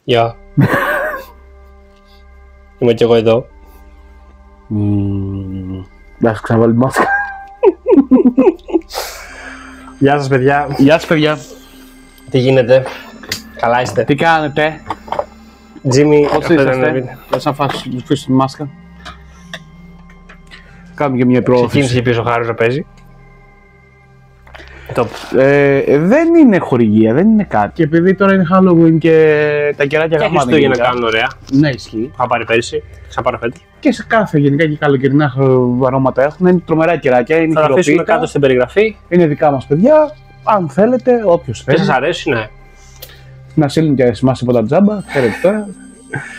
Γεια. Είμαι κι εγώ εδώ. Να σου ξαναβάλει τη μάσκα. Γεια σας παιδιά. Γεια σας παιδιά. Τι γίνεται? Καλά είστε? Τι κάνετε? Τζίμι, πώς είσαστε? Θα σας αφήσω τη μάσκα. Κάνουμε και μια πρόωθηση. Ξεκίνησε και ποιος ο Χάρος να παίζει. Δεν είναι χορηγία, δεν είναι κάτι. Και επειδή τώρα είναι Halloween και τα κεράκια γαμάνε. Και Χριστούγεννα κάνουν ωραία. Ναι, ισχύει. Θα πάρει πέρυσι, θα πάρω φέτος. Και σε κάθε γενικά και καλοκαιρινά αρώματα έχουν. Είναι τρομερά κεράκια. Είναι θα τα αφήσουμε κάτω στην περιγραφή. Είναι δικά μας παιδιά. Αν θέλετε, όποιος θέλει. Και σας αρέσει, ναι. Να στείλουν και εσάς τίποτα τζάμπα. Ξέρετε τώρα.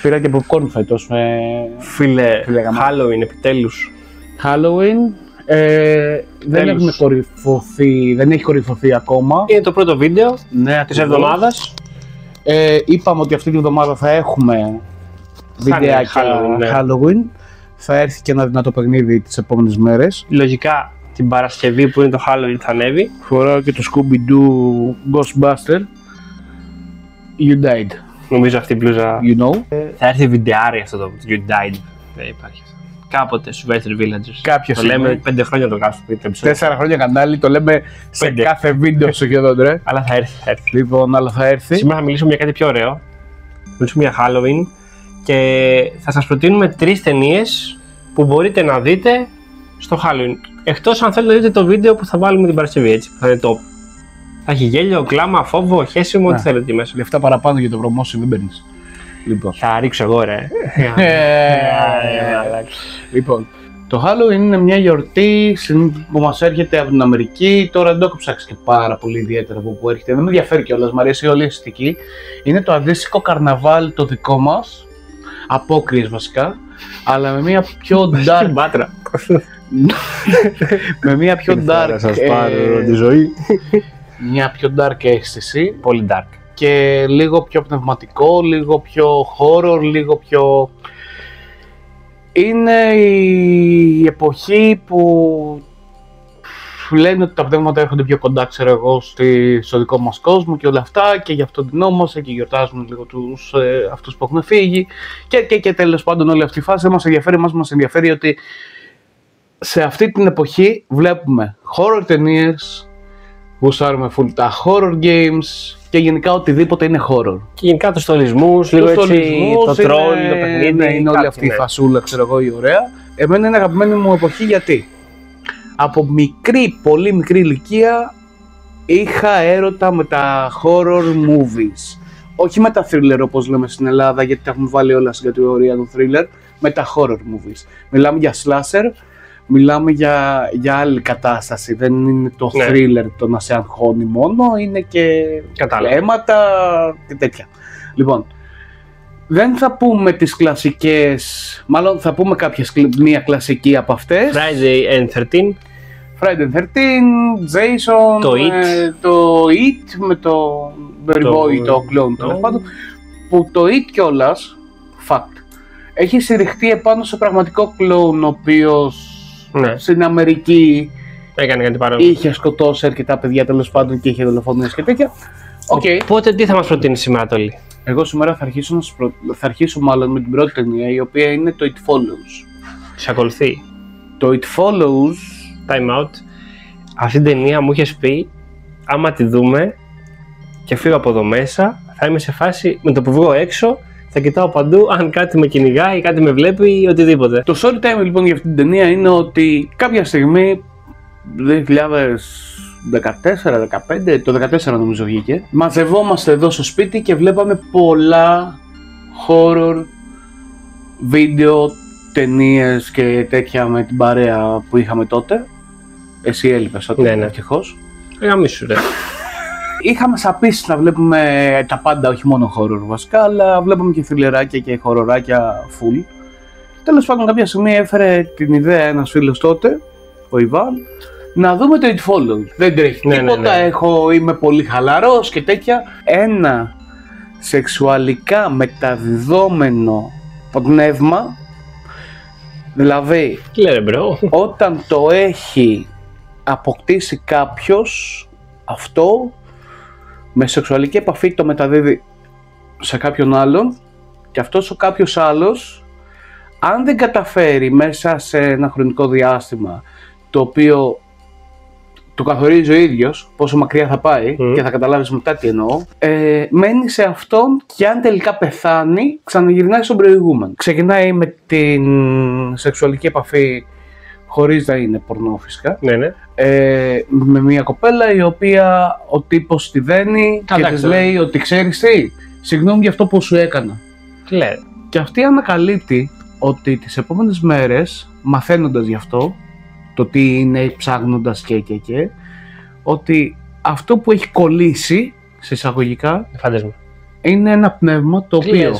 Πήρα και popcorn φέτος. Φίλε, Halloween επιτέλους. Halloween. Δεν έχουμε κορυφωθεί, δεν έχει κορυφωθεί ακόμα. Είναι το πρώτο βίντεο της εβδομάδας. Είπαμε ότι αυτή τη εβδομάδα θα έχουμε βιντεάκια Halloween. Θα έρθει και ένα δυνατό παιχνίδι τις επόμενες μέρες. Λογικά την Παρασκευή που είναι το Halloween θα ανέβει. Φοράω και το Scooby-Doo Ghostbuster. You died. Νομίζω αυτή η μπλούζα. You know. Θα έρθει βιντεάρι αυτό το You died. Δεν υπάρχει. Κάποτε στους Better Villagers. Κάποιος το λέμε 5 χρόνια το κάθε 4 χρόνια κανάλι, το λέμε σε κάθε βίντεο σχεδόν ρε. Αλλά θα έρθει, θα έρθει. Λοιπόν, αλλά θα έρθει. Σήμερα θα μιλήσουμε για κάτι πιο ωραίο. Θα μιλήσουμε για Halloween και θα σας προτείνουμε 3 ταινίες που μπορείτε να δείτε στο Halloween. Εκτός αν θέλετε να δείτε το βίντεο που θα βάλουμε την Παρασκευή, έτσι, που θα είναι top. Θα έχει γέλιο, κλάμα, φόβο, χέσιμο, ό,τι θέλετε μέσα. Λεφτά παραπάνω για το promotion δεν παίρνεις. Λοιπόν. Θα ρίξω εγώ ρε. Λοιπόν, το Halloween είναι μια γιορτή που μας έρχεται από την Αμερική. Τώρα δεν το έχω ψάξει και πάρα πολύ ιδιαίτερα από που έρχεται. Δεν με ενδιαφέρει κιόλας, μου αρέσει όλη η αισθητική. Είναι το αντίστοιχο καρναβάλι το δικό μας. Απόκριες βασικά. Αλλά με μια πιο dark. Με μια πιο dark. Θα σας πάρω τη ζωή. Μια πιο dark αίσθηση. Πολύ dark. Και λίγο πιο πνευματικό, λίγο πιο horror, λίγο πιο... Είναι η εποχή που λένε ότι τα πνεύματα έρχονται πιο κοντά, ξέρω εγώ, στο δικό μας κόσμο και όλα αυτά και γι' αυτό ντυνόμαστε και γιορτάζουμε λίγο αυτούς που έχουν φύγει και τέλος πάντων όλη αυτή η φάση μας ενδιαφέρει ότι σε αυτή την εποχή βλέπουμε horror ταινίες, γουστάρουμε full τα horror games και γενικά οτιδήποτε είναι horror. Και γενικά τους στολισμούς, λίγο έτσι, το troll, το παιχνίδι. Ναι, είναι όλη αυτή η φασούλα, ξέρω εγώ, η ωραία. Εμένα είναι αγαπημένη μου εποχή γιατί από πολύ μικρή ηλικία είχα έρωτα με τα horror movies. Όχι με τα thriller όπως λέμε στην Ελλάδα, γιατί τα έχουμε βάλει όλα στην κατηγορία του thriller, με τα horror movies. Μιλάμε για slasher. Μιλάμε για άλλη κατάσταση, δεν είναι το thriller το να σε αγχώνει μόνο, είναι και αίματα και τέτοια. Λοιπόν, δεν θα πούμε τις κλασικές, μάλλον θα πούμε μία κλασική από αυτές. Friday and 13. Friday and 13, Jason, το It με το Berry Boy, το clone τέλος πάντων, που το It κιόλας, fact, έχει συρριχτεί επάνω σε πραγματικό clone ο οποίος στην Αμερική έκανε κάτι παρόμοιο. Είχε σκοτώσει αρκετά παιδιά τέλος πάντων και είχε δολοφονίες και τέτοια. Οπότε τι θα μας προτείνει σήμερα Τόλι? Εγώ σήμερα θα αρχίσω μάλλον με την πρώτη ταινία, η οποία είναι το It Follows. Σε ακολουθεί. Το It Follows. Time out. Αυτή την ταινία μου είχες πει, άμα τη δούμε και φύγω από εδώ μέσα, θα είμαι σε φάση με το που βγω έξω. Θα κοιτάω παντού αν κάτι με κυνηγάει, κάτι με βλέπει ή οτιδήποτε. Το story time λοιπόν για αυτή την ταινία είναι ότι κάποια στιγμή 2014-2015, το 2014 νομίζω βγήκε, μαζευόμαστε εδώ στο σπίτι και βλέπαμε πολλά horror βίντεο, ταινίες και τέτοια με την παρέα που είχαμε τότε. Εσύ έλειπες τότε, ευτυχώς. Γαμίσου ρε. Είχαμε σαπίσει να βλέπουμε τα πάντα, όχι μόνο horror βασικά, αλλά βλέπαμε και θριλεράκια και χοροράκια full. Τέλος πάντων, κάποια στιγμή έφερε την ιδέα ένας φίλος τότε, ο Ιβάν, να δούμε το It Follows. Δεν τρέχει τίποτα, είμαι πολύ χαλαρός και τέτοια. Ένα σεξουαλικά μεταδιδόμενο πνεύμα, δηλαδή όταν το έχει αποκτήσει κάποιος, αυτό με σεξουαλική επαφή το μεταδίδει σε κάποιον άλλον και αυτός ο κάποιος άλλος, αν δεν καταφέρει μέσα σε ένα χρονικό διάστημα το οποίο το καθορίζει ο ίδιος πόσο μακριά θα πάει και θα καταλάβεις μετά τι εννοώ, μένει σε αυτόν και αν τελικά πεθάνει ξαναγυρνάει στον προηγούμενο. Ξεκινάει με την σεξουαλική επαφή χωρίς να είναι πορνό φυσικά, Ναι. με μια κοπέλα η οποία ο τύπος τη δένει και της λέει ότι ξέρεις τι, συγγνώμη για αυτό που σου έκανα. Τι λέει. Και αυτή ανακαλύπτει ότι τις επόμενες μέρες, μαθαίνοντας γι' αυτό, το τι είναι, ψάχνοντας και, ότι αυτό που έχει κολλήσει, σε εισαγωγικά, Φαντάζομαι. είναι ένα πνεύμα το οποίο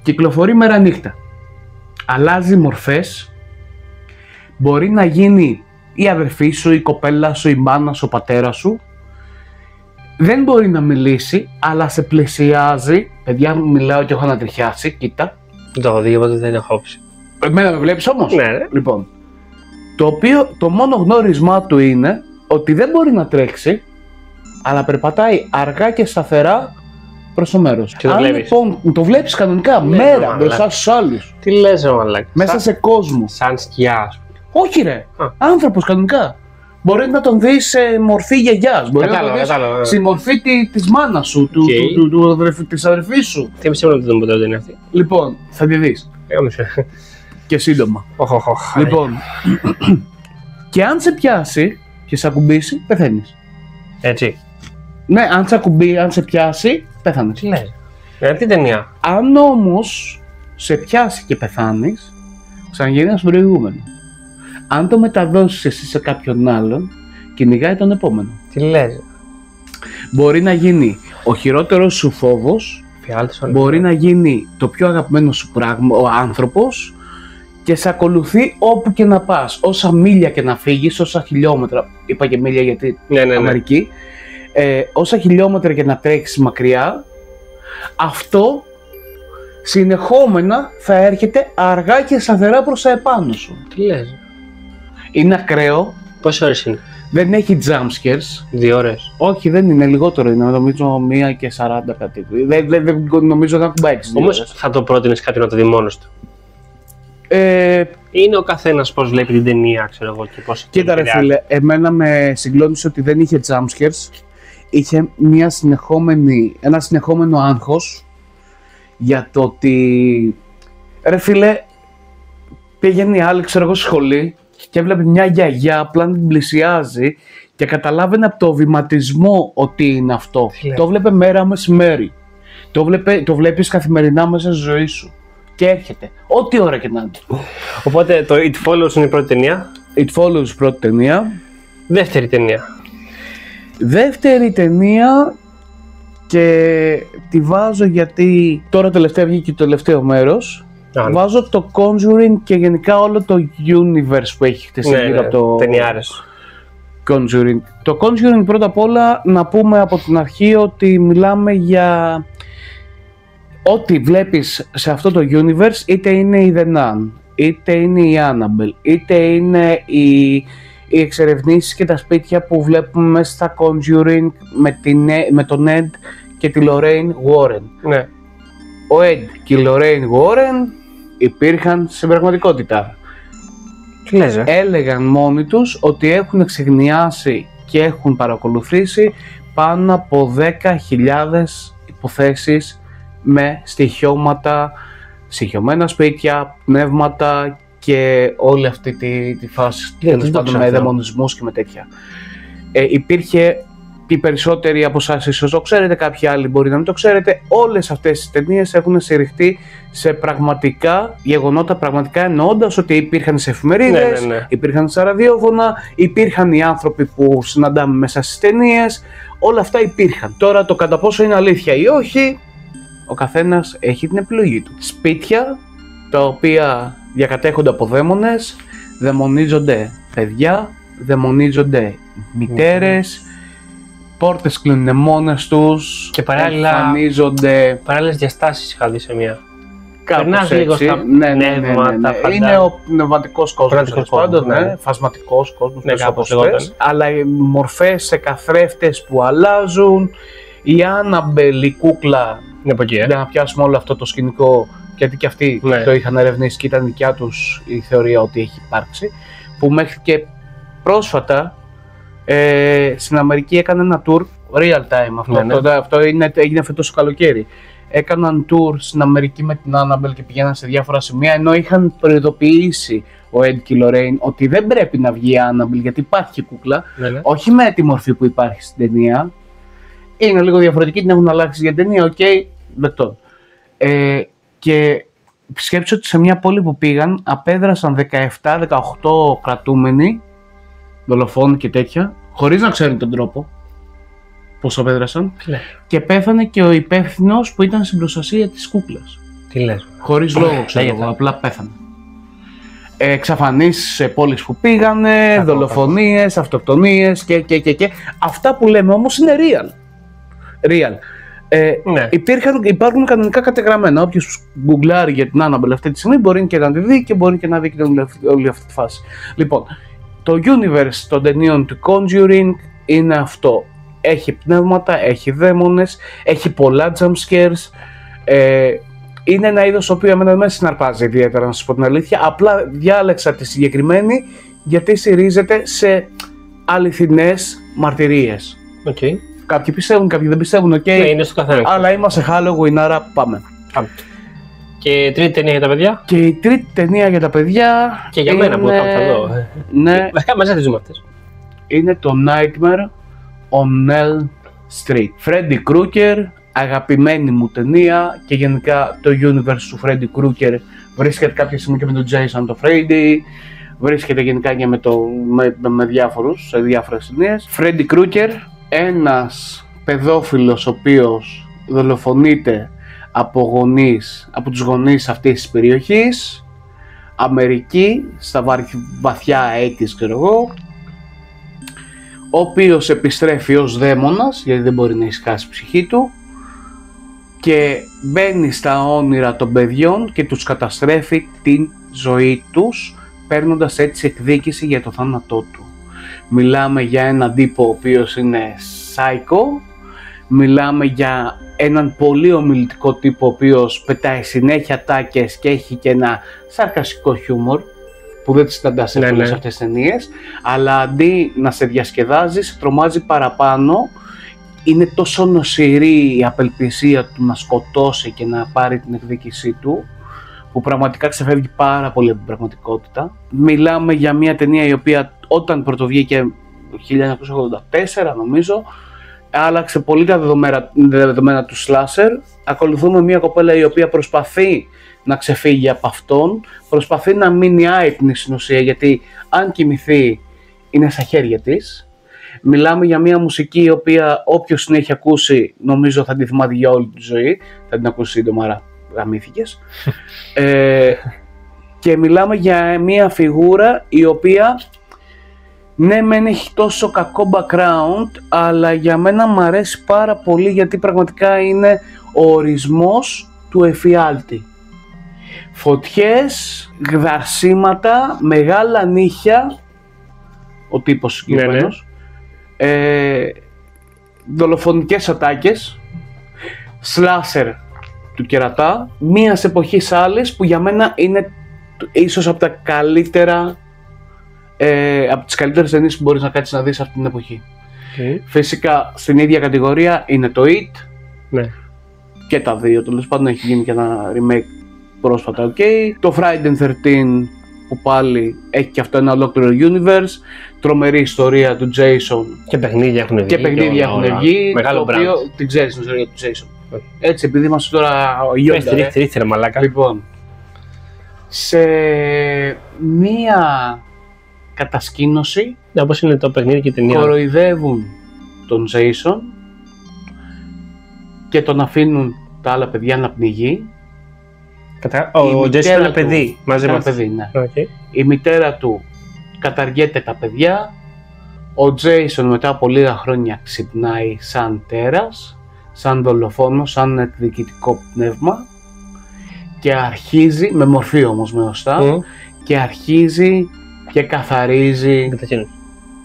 κυκλοφορεί μέρα νύχτα. Αλλάζει μορφές, μπορεί να γίνει η αδερφή σου, η κοπέλα σου, η μάνα σου, ο πατέρας σου. Δεν μπορεί να μιλήσει, αλλά σε πλησιάζει. Παιδιά, μιλάω και έχω ανατριχιάσει, κοίτα. Δεν το έχω δει, οπότε δεν έχω όψη. Εμένα με βλέπεις όμως. Ναι. Λοιπόν, το οποίο το μόνο γνώρισμά του είναι ότι δεν μπορεί να τρέξει, αλλά περπατάει αργά και σταθερά προς το μέρος. Και το βλέπεις. Λοιπόν, το βλέπεις κανονικά, μέρα μπροστά στους άλλους. Τι λες, ρε μαλάκα. Μέσα σε κόσμο. Σαν σκιά. Όχι ρε, άνθρωπος κανονικά. Μπορεί να τον δεις σε μορφή γιαγιάς, μπορεί να τον δεις στη μορφή της μάνας σου, της αδερφής σου. Τι είμαι σίγουρο ότι δεν ποτέ δεν είναι αυτή. Λοιπόν, θα τη δεις. Και σύντομα. Λοιπόν, και αν σε πιάσει και σε ακουμπήσει, πεθαίνεις. Έτσι. Ναι, αν σε πιάσει, πεθάνεις. Τι λες. Τι ταινία. Αν όμως σε πιάσει και πεθάνεις, ξαναγυρνάς στον προηγούμενο. Αν το μεταδώσεις εσύ σε κάποιον άλλον, κυνηγάει τον επόμενο. Τι λες. Μπορεί να γίνει ο χειρότερος σου φόβος, μπορεί να γίνει το πιο αγαπημένο σου πράγμα, ο άνθρωπος, και σε ακολουθεί όπου και να πας. Όσα μίλια και να φύγεις, όσα χιλιόμετρα, είπα και μίλια γιατί Αμερική, όσα χιλιόμετρα και να τρέξεις μακριά, αυτό συνεχόμενα θα έρχεται αργά και σταθερά προς τα επάνω σου. Τι λες. Είναι ακραίο. Πόσες ώρες είναι. Δεν έχει jump scares. 2 ώρες. Όχι, δεν είναι, λιγότερο είναι. Νομίζω 1:40 κάτι. Δεν νομίζω να κουμπάει. Όμως θα το πρότεινες κάποιον να το δει μόνος του. Είναι ο καθένας πώς βλέπει την ταινία, ξέρω εγώ, και πώς. Κοίτα ρε φίλε, εμένα με συγκλώνησε ότι δεν είχε jump scares. Είχε ένα συνεχόμενο άγχος για το ότι ρε φίλε, πήγαινε η άλλη, ξέρω εγώ, σχολή και έβλεπε μια γιαγιά απλά να την πλησιάζει και καταλάβαινε από το βηματισμό ότι είναι αυτό. Το βλέπε μέρα μεσημέρι. Το βλέπεις καθημερινά μέσα στη ζωή σου. Και έρχεται. Ό,τι ώρα και να είναι. Οπότε το It Follows είναι η πρώτη ταινία. It Follows η πρώτη ταινία. Δεύτερη ταινία και τη βάζω γιατί τώρα τελευταία βγήκε το τελευταίο μέρος. Βάζω το Conjuring και γενικά όλο το universe που έχει χτίσει γύρω από το ταινιάρες. Conjuring. Το Conjuring πρώτα απ' όλα να πούμε από την αρχή ότι μιλάμε για ό,τι βλέπεις σε αυτό το universe, είτε είναι η The Nun, είτε είναι η Annabelle, είτε είναι οι εξερευνήσεις και τα σπίτια που βλέπουμε μέσα στα Conjuring με τον Ed και τη Lorraine Warren. Ναι. Ο Ed και η Lorraine Warren υπήρχαν στην πραγματικότητα. Τι λες, Έλεγαν μόνοι τους ότι έχουν εξεγνιάσει και έχουν παρακολουθήσει πάνω από 10.000 υποθέσεις με στοιχειωμένα σπίτια, πνεύματα και όλη αυτή τη φάση, τέλος πάντων με δαιμονισμούς και με τέτοια. Υπήρχε, οι περισσότεροι από εσάς ίσως το ξέρετε, κάποιοι άλλοι μπορεί να μην το ξέρετε, όλες αυτές τις ταινίες έχουν συρριχτεί σε πραγματικά γεγονότα, πραγματικά εννοώντας ότι υπήρχαν σε εφημερίδες, υπήρχαν σε ραδιόφωνα, υπήρχαν οι άνθρωποι που συναντάμε μέσα στις ταινίες, όλα αυτά υπήρχαν. Τώρα το κατά πόσο είναι αλήθεια ή όχι, ο καθένας έχει την επιλογή του. Σπίτια τα οποία διακατέχονται από δαίμονες, δαιμονίζονται παιδιά, δαιμονίζονται μητέρες, πόρτες κλείνουν μόνες τους και παράλληλα εμφανίζονται. Παράλληλες διαστάσεις είχα δει σε μία. Περνάς λίγο στα πνεύματα. Είναι ο πνευματικός κόσμος, τέλος πάντων, φασματικός κόσμος, κάπως λεγόταν. αλλά οι μορφές σε καθρέφτες που αλλάζουν, η Άναμπελ, η κούκλα, για να πιάσουμε όλο αυτό το σκηνικό, γιατί και αυτοί το είχαν ερευνήσει και ήταν δικιά τους η θεωρία ότι έχει υπάρξει, που μέχρι και πρόσφατα στην Αμερική έκανε ένα tour, real time αυτό, έγινε φέτος το καλοκαίρι. Έκαναν tour στην Αμερική με την Annabelle και πηγαίναν σε διάφορα σημεία, ενώ είχαν προειδοποιήσει ο Ed και η Lorraine ότι δεν πρέπει να βγει η Annabelle γιατί υπάρχει κούκλα, όχι με τη μορφή που υπάρχει στην ταινία. Είναι λίγο διαφορετική, την έχουν αλλάξει για την ταινία, δεκτό. Και σκέψου ότι σε μια πόλη που πήγαν απέδρασαν 17-18 κρατούμενοι, δολοφόνοι και τέτοια, χωρίς να ξέρουν τον τρόπο πώς απέδρασαν, και πέθανε και ο υπεύθυνος που ήταν στην προστασία της κούκλας. Τι λες? Χωρίς λόγο, ξέρω εγώ, απλά πέθανε. Εξαφανίσεις σε πόλεις που πήγανε, δολοφονίες, αυτοκτονίες και. Αυτά που λέμε όμως είναι real. Υπάρχουν κανονικά κατεγραμμένα. Όποιος γκουγκλάρει για την Annabelle αυτή τη στιγμή μπορεί και να τη δει και μπορεί και να δει και όλη αυτή τη φάση. Λοιπόν, το universe των ταινίων του Conjuring είναι αυτό. Έχει πνεύματα, έχει δαίμονες, έχει πολλά jump scares. Είναι ένα είδος το οποίο εμένα δεν με συναρπάζει ιδιαίτερα, να σας πω την αλήθεια. Απλά διάλεξα τη συγκεκριμένη γιατί στηρίζεται σε αληθινές μαρτυρίες. Κάποιοι πιστεύουν, κάποιοι δεν πιστεύουν, είναι στο καθένα. Αλλά είμαστε Halloween, άρα πάμε. Και η τρίτη ταινία για τα παιδιά. Και η τρίτη ταινία για τα παιδιά. Και για μένα που θα δω. Ναι. Βασικά μαζί θα τις δούμε αυτές. Είναι το Nightmare on Elm Street. Freddy Krueger, αγαπημένη μου ταινία, και γενικά το universe του Freddy Krueger βρίσκεται κάποια στιγμή και με τον Jason το Freddy. Βρίσκεται γενικά και με διάφορους, σε διάφορες ταινίες. Freddy Krueger, ένας παιδόφιλος ο οποίος δολοφονείται από τους γονείς αυτής της περιοχής, Αμερική, στα βαθιά έτη, ξέρω εγώ, ο οποίος επιστρέφει ως δαίμονας, γιατί δεν μπορεί να ησυχάσει η ψυχή του, και μπαίνει στα όνειρα των παιδιών και τους καταστρέφει την ζωή τους, παίρνοντας έτσι εκδίκηση για το θάνατό του. Μιλάμε για έναν τύπο ο οποίος είναι psycho, μιλάμε για έναν πολύ ομιλητικό τύπο ο οποίος πετάει συνέχεια τάκες και έχει και ένα σαρκαστικό χιούμορ που δεν τις συναντάς σε πολλές αυτές τις ταινίες, αλλά αντί να σε διασκεδάζει, σε τρομάζει παραπάνω. Είναι τόσο νοσηρή η απελπισία του να σκοτώσει και να πάρει την εκδίκησή του, που πραγματικά ξεφεύγει πάρα πολύ από την πραγματικότητα. Μιλάμε για μια ταινία η οποία όταν πρωτοβγήκε το 1984 νομίζω, άλλαξε πολύ τα δεδομένα του slasher. Ακολουθούμε μια κοπέλα η οποία προσπαθεί να ξεφύγει από αυτόν, προσπαθεί να μείνει άυπνη στην ουσία, γιατί αν κοιμηθεί είναι στα χέρια της. Μιλάμε για μια μουσική η οποία όποιος την έχει ακούσει νομίζω θα τη θυμάται για όλη τη ζωή, θα την ακούσει σύντομα, άρα γαμήθηκες. Και μιλάμε για μια φιγούρα η οποία ναι μεν έχει τόσο κακό background, αλλά για μένα μου αρέσει πάρα πολύ γιατί πραγματικά είναι ο ορισμός του εφιάλτη. Φωτιές, γδαρσίματα, μεγάλα νύχια, ο τύπος συγκεκριμένος, δολοφονικές ατάκες, slasher του κερατά, μίας εποχής άλλης που για μένα είναι ίσως από τα καλύτερα, από τις καλύτερες ταινίες που μπορείς να κάτσεις να δεις αυτή την εποχή. Φυσικά στην ίδια κατηγορία είναι το It, και τα δύο, τέλος πάντων έχει γίνει και ένα remake πρόσφατα, το Friday 13 που πάλι έχει και αυτό ένα ολόκληρο universe, τρομερή ιστορία του Jason και παιχνίδια έχουν βγει, μεγάλο οποίο την ξέρεις την ιστορία του Jason. Έτσι, επειδή είμαστε τώρα ο Ιόντα, μαλάκα. Λοιπόν, σε μία κατασκήνωση, όπως είναι το παιχνίδι και η ταινία, κοροϊδεύουν τον Jason και τον αφήνουν τα άλλα παιδιά να πνιγεί. Ο Jason είναι παιδί, μαζί μας. Η μητέρα του καταργέται τα παιδιά. Ο Jason μετά από λίγα χρόνια ξυπνάει σαν τέρας, σαν δολοφόνος, σαν εκδικητικό πνεύμα, και αρχίζει, με μορφή όμως με οστά, και αρχίζει και καθαρίζει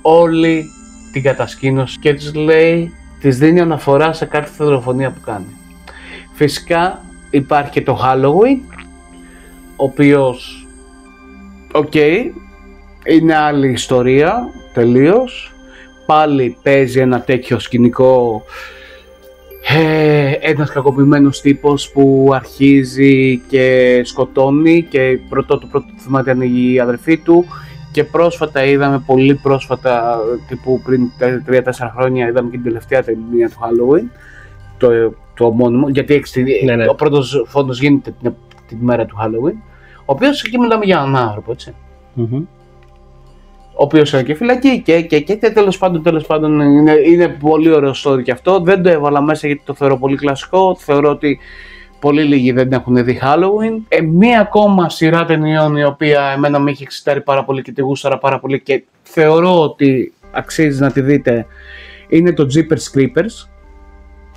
όλη την κατασκήνωση και της λέει, της δίνει αναφορά σε κάθε δολοφονία που κάνει. Φυσικά υπάρχει και το Halloween, ο οποίος, είναι άλλη ιστορία, τελείως. Πάλι παίζει ένα τέτοιο σκηνικό, ένας κακοποιημένος τύπος που αρχίζει και σκοτώνει και το πρώτο θύμα ήταν η αδερφή του, και πρόσφατα είδαμε, πολύ πρόσφατα, τύπου πριν 3-4 χρόνια, είδαμε και την τελευταία ταινία του Halloween, το ομώνυμο, γιατί ο πρώτος φόντος γίνεται την μέρα του Halloween, ο οποίος εκεί μιλάμε για έναν άνθρωπο, έτσι. Ο οποίος είναι και φυλακή και τέλος πάντων είναι πολύ ωραίο story και αυτό. Δεν το έβαλα μέσα γιατί το θεωρώ πολύ κλασικό, θεωρώ ότι πολύ λίγοι δεν έχουν δει Halloween. Μία ακόμα σειρά ταινιών η οποία εμένα με έχει εξητάρει πάρα πολύ και τη γούσταρα πάρα πολύ και θεωρώ ότι αξίζει να τη δείτε, είναι το Jeepers Creepers.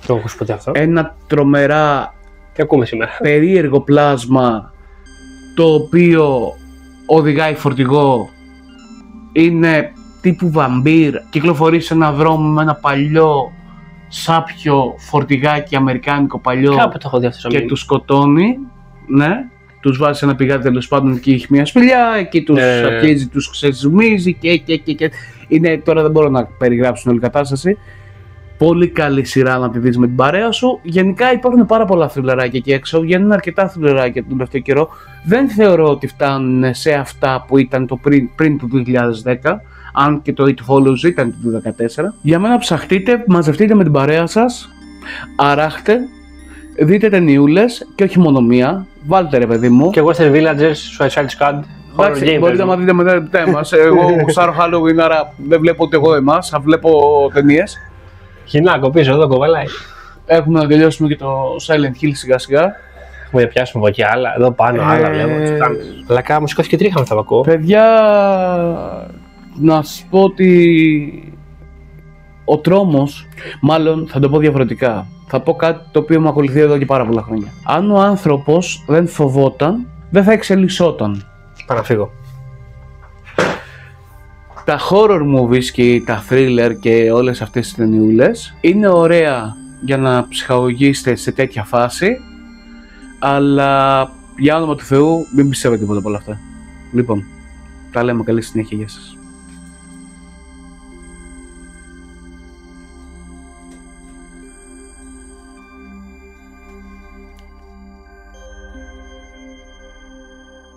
Το έχω σπουδάσει αυτό. Ένα τρομερά Τι ακούμε σήμερα? περίεργο πλάσμα, το οποίο οδηγάει φορτηγό, είναι τύπου βαμπύρ, κυκλοφορεί σε ένα δρόμο με ένα παλιό σάπιο φορτηγάκι αμερικάνικο παλιό. Κάπου το έχω δει αυτό. Και τους σκοτώνει, ναι, τους βάζει σε ένα πηγάδι τέλος πάντων και έχει μια σπηλιά, εκεί τους αρχίζει, τους ξεζουμίζει και είναι, τώρα δεν μπορώ να περιγράψω την όλη κατάσταση. Πολύ καλή σειρά να τη δεις με την παρέα σου. Γενικά υπάρχουν πάρα πολλά θριλεράκια εκεί έξω, βγαίνουν αρκετά θριλεράκια τον τελευταίο καιρό. Δεν θεωρώ ότι φτάνουν σε αυτά που ήταν το πριν το 2010, αν και το It Follows ήταν το 2014. Για μένα ψαχτείτε, μαζευτείτε με την παρέα σας, αράχτε, δείτε ταινιούλες και όχι μόνο μία, βάλτε ρε παιδί μου. Και Western Villagers, Suicide Squad. Εντάξει, μπορείτε να δείτε μετά τα εμάς. Εγώ γουστάρω Halloween, άρα δεν βλέπω ούτε εγώ εμάς, θα βλέπω ταινίες. Χινάκο πίσω εδώ κοβαλάει. Έχουμε να τελειώσουμε και το Silent Hill σιγά σιγά. Έχουμε πιάσουμε από εκεί άλλα, εδώ πάνω άλλα βλέπω. Αλλά κάμα μου σηκώθηκε τρίχα με τα ακούω. Παιδιά, να σας πω ότι ο τρόμος, μάλλον θα το πω διαφορετικά, θα πω κάτι το οποίο μου ακολουθεί εδώ και πάρα πολλά χρόνια. Αν ο άνθρωπος δεν φοβόταν, δεν θα εξελισσόταν. Πάω να φύγω. Τα horror movies και τα thriller και όλες αυτές τις ταινιούλες είναι ωραία για να ψυχαγωγήσετε σε τέτοια φάση, αλλά για όνομα του Θεού μην πιστεύετε τίποτα από όλα αυτά. Λοιπόν, τα λέμε, καλή συνέχεια, γεια σας.